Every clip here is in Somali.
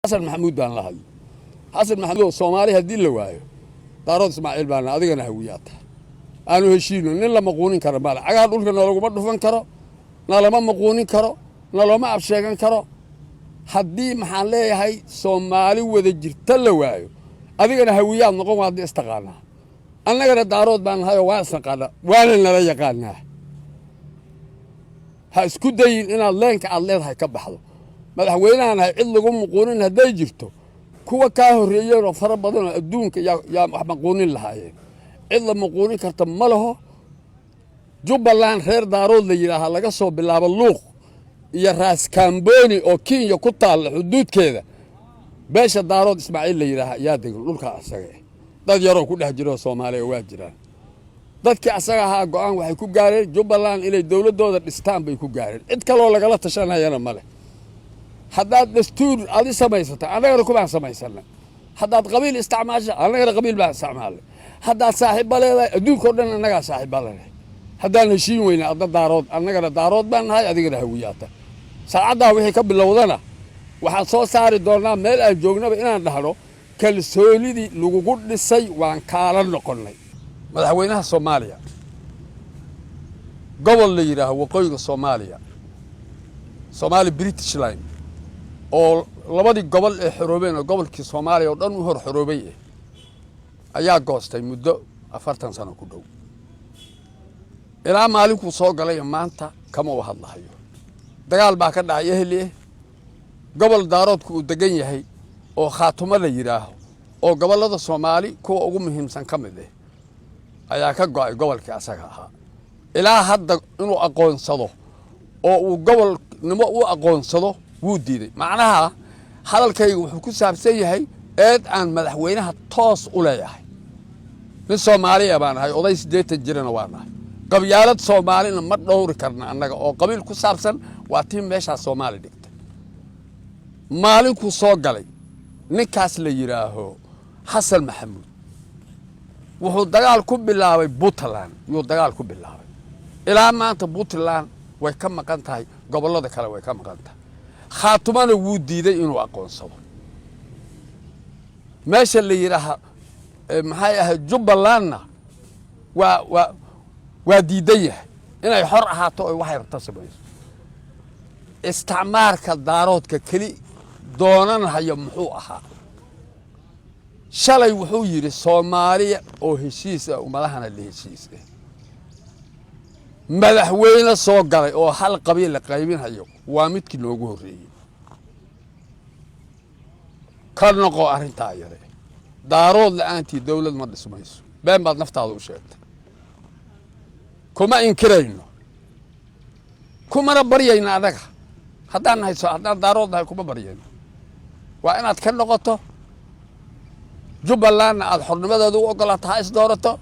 حسن محمود بان لهي حسن محمود Soomaali hadii la waayo daarood Ismaaciil baan adigana hawiyaata aanu heshiino nin la maquunin karo mal cagaa dhulka nalaguma dhufan karo nalama maquunin karo nalama absheegan karo hadii maxaan leeyahay Soomaali wada jirta la waayo adigana hawiyaad noqon waad istaqaana annagana daarood baan lahayo waa isaqaana waana nala yaqaana ha isku dayin inaad leenka aad leedahay ka baxdo madaxweynahan ay cid lagu maquunin haday jirto kuwa ka horeeyeen oo fara badan adduunka yaa wax maquunin lahaayeen cid la maquunin karta ma laho Jubbaland reer daarood la yiraahdo laga soo bilaabo luuq iyo raas Kamboni oo Kenya ku taal xuduudkeeda beesha daarood Ismaaciil la yiraahdo yaa degan dhulka asaga dad yar oo ku dhex jiro Soomaaliya waa jiraan dadkii asaga ahaa go'aan waxay ku gaareen Jubbaland inay dawladooda dhistaan bay ku gaareen cid kale oo lagala tashanayana ma leh haddaad dastuur adi samaysata anagana kuma samaysana haddaad qabiil isticmaasho anagana qabiil baa isticmaalay haddaad saaxiib leedahay adduunka oo dhan anaga saaxiib leedahay haddaan heshiin weyna adda daarood anagana daarood baan nahay adigana hawiyaata saacada wixii ka bilowdana waxaan soo saari doonaa meel aan joognaba inaan dhahno kalsoonidii lagu dhisay waan kaala noqonay madaxweynaha Soomaaliya gobol la yiraahdo waqooyiga Soomaaliya Somali British Line oo labadii gobol ee xoroobeen oo gobolkii Soomaaliya oo dhan u hor xoroobay ayaa goostay muddo 40 sano ku dhow ilaa maalinku soo galay maanta kama u hadlahayo dagaal baa ka dhacay ehli gobol daaroodku uu degan yahay oo khaatumo la yiraahdo oo gobolada Soomaali kuwa ugu muhiimsan ka mid ayaa ka go'ay gobolkii asaga ahaa ilaa hadda inuu aqoonsado oo uu gobolnimo u aqoonsado wuu diiday macnaha hadalkaygu wuxuu ku saabsan yahay eed aan madaxweynaha toos u leeyahay nin Soomaali baan ahay oday 80 jirana waan ahay qabyaalad Soomaalina ma dhowri karna annaga oo qabiil ku saabsan waa tiin meesha Soomaali dhigtay maalinku soo galay ninkaas la yiraahdo Xasan Maxamuud wuxuu dagaal ku bilaabay Puntland iyo dagaal ku bilaabay ilaa maanta Puntland way ka maqan tahay gobolada kale way ka maqan tahay khaatumana wuu diiday inuu aqoonsado meesha la yiraahdo maxay ahayd Jubbalandna waa diiday inay xor ahaato oo waxay rabto sameeyso isticmaalka daaroodka kali doonanayo muxuu ahaa shalay wuxuu yiri Soomaaliya oo heshiis ah umadahana la heshiis madaxweyne soo galay oo hal qabiil la qaybinayo waa midkii loogu horeeyay kan noqo arinta yare daarood la'aantii dawlad ma dhismayso been baad naftaada u sheegtay kuma inkirayno kuma bariyayna adaga haddaan hayso haddaan daarood nahay kuma bariyayno waa inaad ka noqoto Jubbaland aad xornimadeedu u ogolaataa is doorato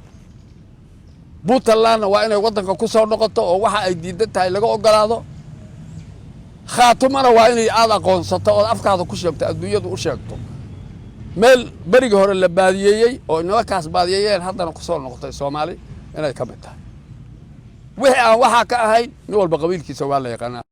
Puntland waa inay wadanka ku soo noqoto oo waxa ay diidan tahay laga ogolaado khaatumana waa inay aad aqoonsato oo afkaada ku sheegto adduunyadu u sheegto meel bariga hore la baadiyay oo inakaas baadiyeen haddana ku soo noqotay Soomaali inay ka mid tahay wixii aan waxa ka ahayn nin walba qabiilkiisa waa la yaqaan